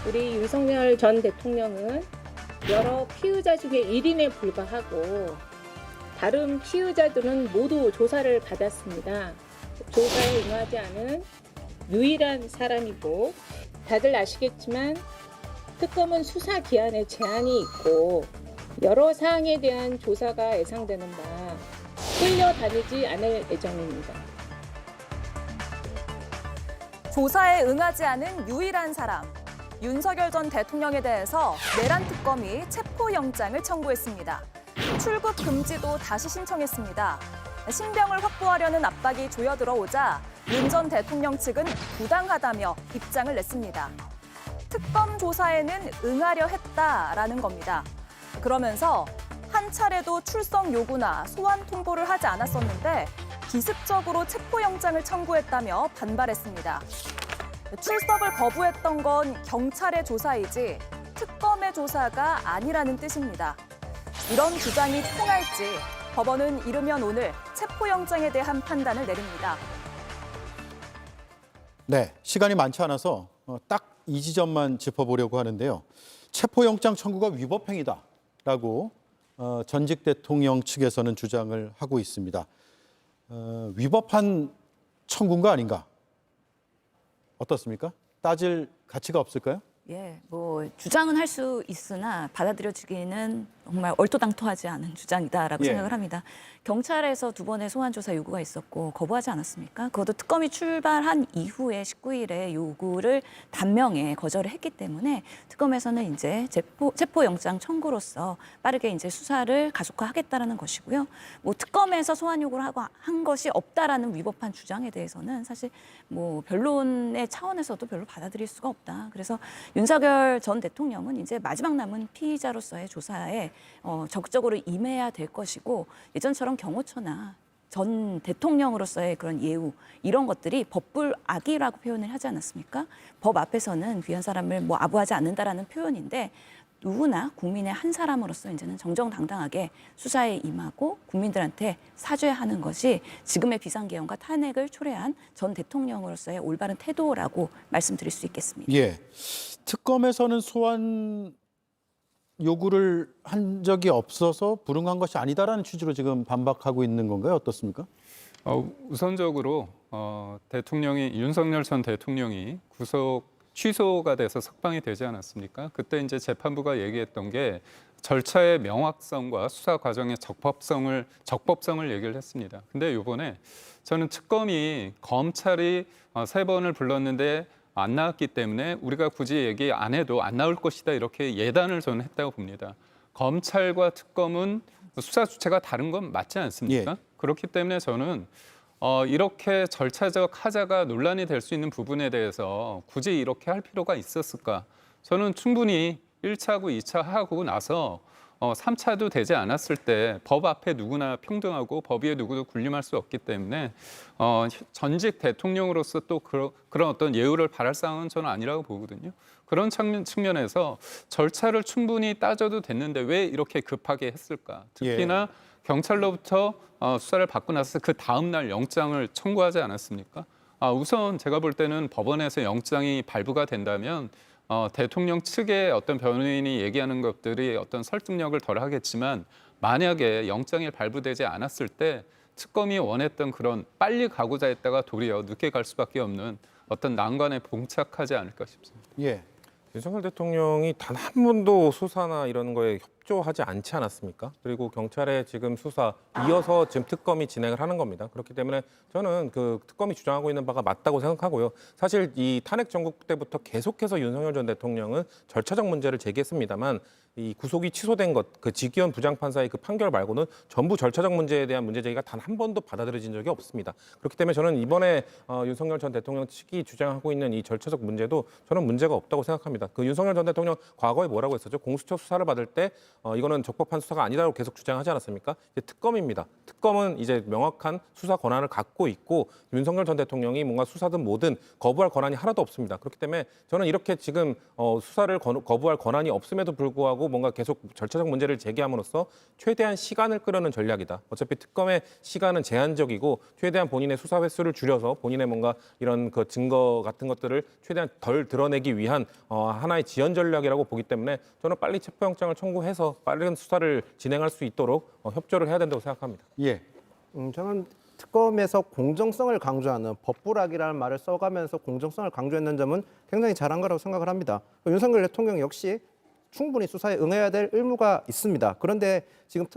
우리 윤석열 전 대통령은 여러 피의자 중에 1인에 불과하고 다른 피의자들은 모두 조사를 받았습니다. 조사에 응하지 않은 유일한 사람이고, 다들 아시겠지만 특검은 수사 기한에 제한이 있고 여러 사항에 대한 조사가 예상되는 바 끌려다니지 않을 예정입니다. 조사에 응하지 않은 유일한 사람. 윤석열 전 대통령에 대해서 내란 특검이 체포영장을 청구했습니다. 출국 금지도 다시 신청했습니다. 신병을 확보하려는 압박이 조여들어오자 윤 전 대통령 측은 부당하다며 입장을 냈습니다. 특검 조사에는 응하려 했다라는 겁니다. 그러면서 한 차례도 출석 요구나 소환 통보를 하지 않았었는데 기습적으로 체포영장을 청구했다며 반발했습니다. 출석을 거부했던 건 경찰의 조사이지 특검의 조사가 아니라는 뜻입니다. 이런 주장이 통할지 법원은 이르면 오늘 체포영장에 대한 판단을 내립니다. 네, 시간이 많지 않아서 딱 이 지점만 짚어보려고 하는데요. 체포영장 청구가 위법행위다라고 전직 대통령 측에서는 주장을 하고 있습니다. 위법한 청구가 아닌가? 어떻습니까? 따질 가치가 없을까요? 예, 뭐 주장은 할 수 있으나 받아들여지기는 정말 얼토당토하지 않은 주장이다라고 예. 생각을 합니다. 경찰에서 2번의 소환 조사 요구가 있었고 거부하지 않았습니까? 그것도 특검이 출발한 이후에 19일에 요구를 단명에 거절을 했기 때문에 특검에서는 이제 체포영장 청구로서 빠르게 이제 수사를 가속화하겠다라는 것이고요. 뭐 특검에서 소환 요구를 하고 한 것이 없다라는 위법한 주장에 대해서는 사실 뭐 변론의 차원에서도 별로 받아들일 수가 없다. 그래서 윤석열 전 대통령은 이제 마지막 남은 피의자로서의 조사에 적극적으로 임해야 될 것이고, 예전처럼 경호처나 전 대통령으로서의 그런 예우 이런 것들이 법불악이라고 표현을 하지 않았습니까? 법 앞에서는 귀한 사람을 뭐 아부하지 않는다라는 표현인데 누구나 국민의 한 사람으로서 이제는 정정당당하게 수사에 임하고 국민들한테 사죄하는 것이 지금의 비상계엄과 탄핵을 초래한 전 대통령으로서의 올바른 태도라고 말씀드릴 수 있겠습니다. 예. 특검에서는 소환 요구를 한 적이 없어서 불응한 것이 아니다라는 취지로 지금 반박하고 있는 건가요? 어떻습니까? 우선적으로 대통령이 윤석열 전 대통령이 구속 취소가 돼서 석방이 되지 않았습니까? 그때 이제 재판부가 얘기했던 게 절차의 명확성과 수사 과정의 적법성을 얘기를 했습니다. 근데 이번에 저는 특검이 검찰이 3번을 불렀는데 안 나왔기 때문에 우리가 굳이 얘기 안 해도 안 나올 것이다 이렇게 예단을 저는 했다고 봅니다. 검찰과 특검은 수사 주체가 다른 건 맞지 않습니까? 예. 그렇기 때문에 저는 이렇게 절차적 하자가 논란이 될 수 있는 부분에 대해서 굳이 이렇게 할 필요가 있었을까? 저는 충분히 1차하고 2차 하고 나서 3차도 되지 않았을 때 법 앞에 누구나 평등하고 법 위에 누구도 군림할 수 없기 때문에 전직 대통령으로서 또 그런 어떤 예우를 바랄 상황은 저는 아니라고 보거든요. 그런 측면에서 절차를 충분히 따져도 됐는데 왜 이렇게 급하게 했을까? 특히나 경찰로부터 수사를 받고 나서 그 다음 날 영장을 청구하지 않았습니까? 우선 제가 볼 때는 법원에서 영장이 발부가 된다면 대통령 측의 어떤 변호인이 얘기하는 것들이 어떤 설득력을 덜 하겠지만 만약에 영장이 발부되지 않았을 때 특검이 원했던 그런 빨리 가고자 했다가 도리어 늦게 갈 수밖에 없는 어떤 난관에 봉착하지 않을까 싶습니다. 예. 윤석열 대통령이 단 한 번도 수사나 이런 거에 협조하지 않지 않았습니까? 그리고 경찰의 지금 수사 이어서 지금 특검이 진행을 하는 겁니다. 그렇기 때문에 저는 그 특검이 주장하고 있는 바가 맞다고 생각하고요. 사실 이 탄핵 정국 때부터 계속해서 윤석열 전 대통령은 절차적 문제를 제기했습니다만 이 구속이 취소된 것, 그 지기현 부장판사의 그 판결 말고는 전부 절차적 문제에 대한 문제 제기가 단 한 번도 받아들여진 적이 없습니다. 그렇기 때문에 저는 이번에 윤석열 전 대통령 측이 주장하고 있는 이 절차적 문제도 저는 문제가 없다고 생각합니다. 그 윤석열 전 대통령 과거에 뭐라고 했었죠? 공수처 수사를 받을 때 이거는 적법한 수사가 아니라고 계속 주장하지 않았습니까? 이제 특검입니다. 특검은 이제 명확한 수사 권한을 갖고 있고 윤석열 전 대통령이 뭔가 수사든 뭐든 거부할 권한이 하나도 없습니다. 그렇기 때문에 저는 이렇게 지금 수사를 거부할 권한이 없음에도 불구하고 뭔가 계속 절차적 문제를 제기함으로써 최대한 시간을 끌어는 전략이다. 어차피 특검의 시간은 제한적이고 최대한 본인의 수사 횟수를 줄여서 본인의 뭔가 이런 그 증거 같은 것들을 최대한 덜 드러내기 위한 하나의 지연 전략이라고 보기 때문에 저는 빨리 체포영장을 청구해서 빠른 수사를 진행할 수 있도록 협조를 해야 된다고 생각합니다. 예. 저는 특검에서 공정성을 강조하는 법부락이라는 말을 써가면서 공정성을 강조했는 점은 굉장히 잘한 거라고 생각을 합니다. 윤석열 대통령 역시 충분히 수사에 응해야 될 의무가 있습니다. 그런데 지금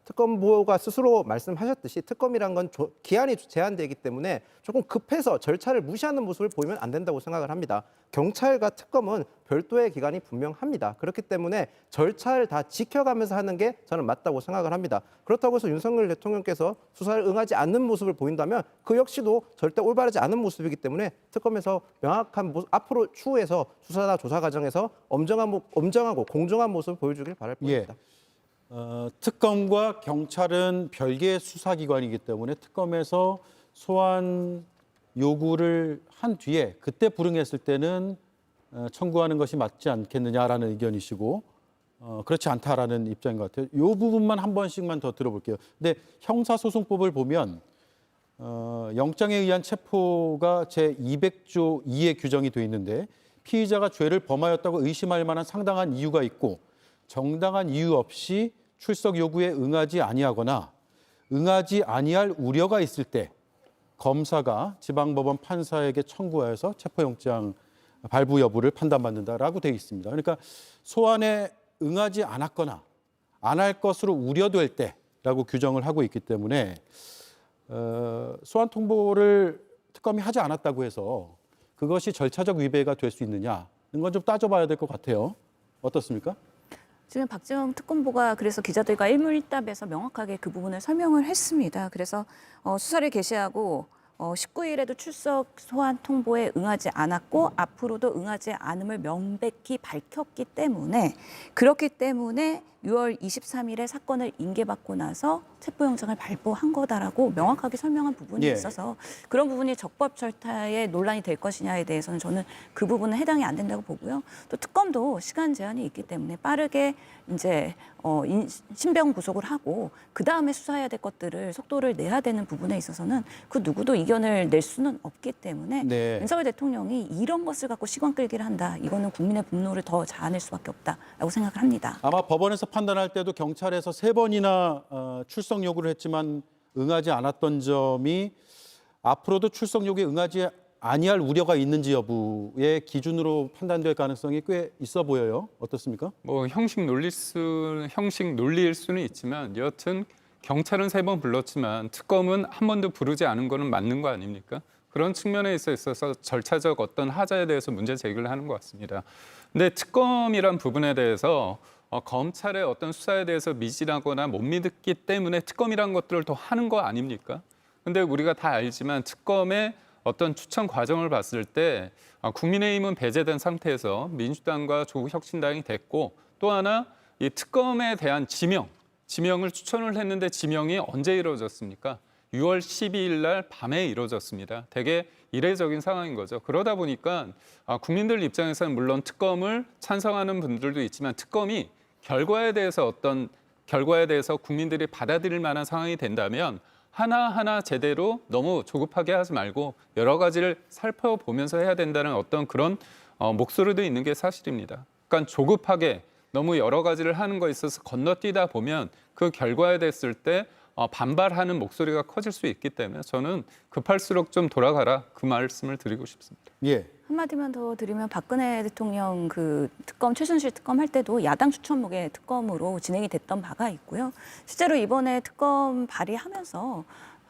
특검보가 스스로 말씀하셨듯이 특검이란 건 기한이 제한되기 때문에 조금 급해서 절차를 무시하는 모습을 보이면 안 된다고 생각을 합니다. 경찰과 특검은 별도의 기관이 분명합니다. 그렇기 때문에 절차를 다 지켜가면서 하는 게 저는 맞다고 생각을 합니다. 그렇다고 해서 윤석열 대통령께서 수사를 응하지 않는 모습을 보인다면 그 역시도 절대 올바르지 않은 모습이기 때문에 특검에서 명확한 모습, 앞으로 추후에서 수사나 조사 과정에서 엄정하고 공정한 모습을 보여주길 바랄 뿐입니다. 특검과 경찰은 별개의 수사기관이기 때문에 특검에서 소환 요구를 한 뒤에 그때 불응했을 때는 청구하는 것이 맞지 않겠느냐라는 의견이시고 그렇지 않다라는 입장인 것 같아요. 이 부분만 한 번씩만 더 들어볼게요. 근데 형사소송법을 보면 영장에 의한 체포가 제200조 2에 규정이 돼 있는데 피의자가 죄를 범하였다고 의심할 만한 상당한 이유가 있고 정당한 이유 없이 출석 요구에 응하지 아니하거나 응하지 아니할 우려가 있을 때 검사가 지방법원 판사에게 청구하여서 체포영장 발부 여부를 판단받는다라고 되어 있습니다. 그러니까 소환에 응하지 않았거나 안 할 것으로 우려될 때라고 규정을 하고 있기 때문에 소환 통보를 특검이 하지 않았다고 해서 그것이 절차적 위배가 될 수 있느냐 이런 건 좀 따져봐야 될 것 같아요. 어떻습니까? 지금 박지원 특검보가 그래서 기자들과 일문일답에서 명확하게 그 부분을 설명을 했습니다. 그래서 수사를 개시하고 19일에도 출석 소환 통보에 응하지 않았고 앞으로도 응하지 않음을 명백히 밝혔기 때문에 그렇기 때문에 6월 23일에 사건을 인계받고 나서 체포영장을 발부한 거다라고 명확하게 설명한 부분이 예. 있어서 그런 부분이 적법 절차에 논란이 될 것이냐에 대해서는 저는 그 부분은 해당이 안 된다고 보고요. 또 특검도 시간 제한이 있기 때문에 빠르게 이제 신병 구속을 하고 그 다음에 수사해야 될 것들을 속도를 내야 되는 부분에 있어서는 그 누구도 이견을 낼 수는 없기 때문에 네. 윤석열 대통령이 이런 것을 갖고 시간 끌기를 한다. 이거는 국민의 분노를 더 자아낼 수밖에 없다라고 생각을 합니다. 아마 법원에서 판단할 때도 경찰에서 3번이나 출석 요구를 했지만 응하지 않았던 점이 앞으로도 출석 요구에 응하지 아니할 우려가 있는지 여부의 기준으로 판단될 가능성이 꽤 있어 보여요. 어떻습니까? 뭐 형식 논리일 수는 있지만 여하튼 경찰은 3번 불렀지만 특검은 한 번도 부르지 않은 거는 맞는 거 아닙니까? 그런 측면에 있어서 절차적 어떤 하자에 대해서 문제 제기를 하는 것 같습니다. 근데 특검이란 부분에 대해서 검찰의 어떤 수사에 대해서 미진하거나 못 믿기 때문에 특검이란 것들을 더 하는 거 아닙니까? 근데 우리가 다 알지만 특검의 어떤 추천 과정을 봤을 때 국민의힘은 배제된 상태에서 민주당과 조국혁신당이 됐고 또 하나 이 특검에 대한 지명을 추천을 했는데 지명이 언제 이루어졌습니까? 6월 12일 날 밤에 이루어졌습니다. 되게 이례적인 상황인 거죠. 그러다 보니까 국민들 입장에서는 물론 특검을 찬성하는 분들도 있지만 특검이 결과에 대해서 국민들이 받아들일 만한 상황이 된다면 하나하나 제대로 너무 조급하게 하지 말고 여러 가지를 살펴보면서 해야 된다는 어떤 그런 목소리도 있는 게 사실입니다. 그러니까 조급하게 너무 여러 가지를 하는 거에 있어서 건너뛰다 보면 그 결과에 됐을 때 반발하는 목소리가 커질 수 있기 때문에 저는 급할수록 좀 돌아가라 그 말씀을 드리고 싶습니다. 예. 한마디만 더 드리면 박근혜 대통령 그 특검 최순실 특검 할 때도 야당 추천목의 특검으로 진행이 됐던 바가 있고요. 실제로 이번에 특검 발의하면서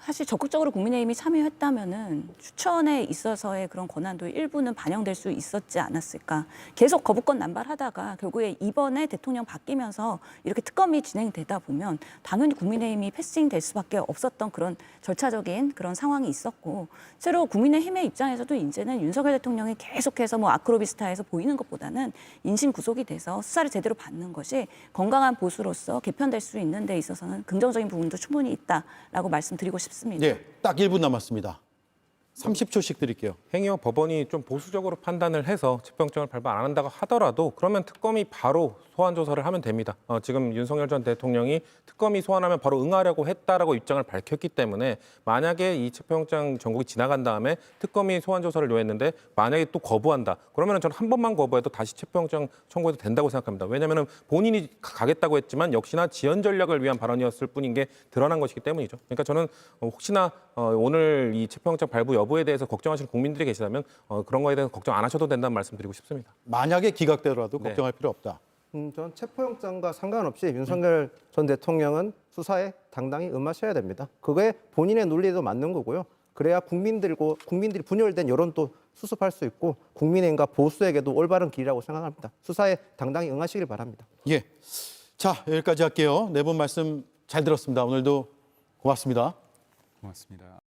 사실 적극적으로 국민의힘이 참여했다면은 추천에 있어서의 그런 권한도 일부는 반영될 수 있었지 않았을까. 계속 거부권 남발하다가 결국에 이번에 대통령 바뀌면서 이렇게 특검이 진행되다 보면 당연히 국민의힘이 패싱될 수밖에 없었던 그런 절차적인 그런 상황이 있었고, 새로 국민의힘의 입장에서도 이제는 윤석열 대통령이 계속해서 뭐 아크로비스타에서 보이는 것보다는 인신 구속이 돼서 수사를 제대로 받는 것이 건강한 보수로서 개편될 수 있는 데 있어서는 긍정적인 부분도 충분히 있다라고 말씀드리고 싶습니다. 네, 딱 1분 남았습니다. 30초씩 드릴게요. 행여 법원이 좀 보수적으로 판단을 해서 체포영장을 발부 안 한다고 하더라도 그러면 특검이 바로 소환 조사를 하면 됩니다. 지금 윤석열 전 대통령이 특검이 소환하면 바로 응하려고 했다라고 입장을 밝혔기 때문에 만약에 이 체포영장 전국이 지나간 다음에 특검이 소환 조사를 요했는데 만약에 또 거부한다. 그러면 저는 한 번만 거부해도 다시 체포영장 청구해도 된다고 생각합니다. 왜냐하면 본인이 가겠다고 했지만 역시나 지연 전략을 위한 발언이었을 뿐인 게 드러난 것이기 때문이죠. 그러니까 저는 혹시나 오늘 이 체포영장 발부 여부에 대해서 걱정하시는 국민들이 계시다면 그런 거에 대해서 걱정 안 하셔도 된다는 말씀 드리고 싶습니다. 만약에 기각되더라도 네. 걱정할 필요 없다. 저는 체포영장과 상관없이 윤석열 전 대통령은 수사에 당당히 임하셔야 됩니다. 그게 본인의 논리도 맞는 거고요. 그래야 국민들이 분열된 여론도 수습할 수 있고 국민의힘과 보수에게도 올바른 길이라고 생각합니다. 수사에 당당히 응하시길 바랍니다. 예. 자, 여기까지 할게요. 네 분 말씀 잘 들었습니다. 오늘도 고맙습니다. 고맙습니다.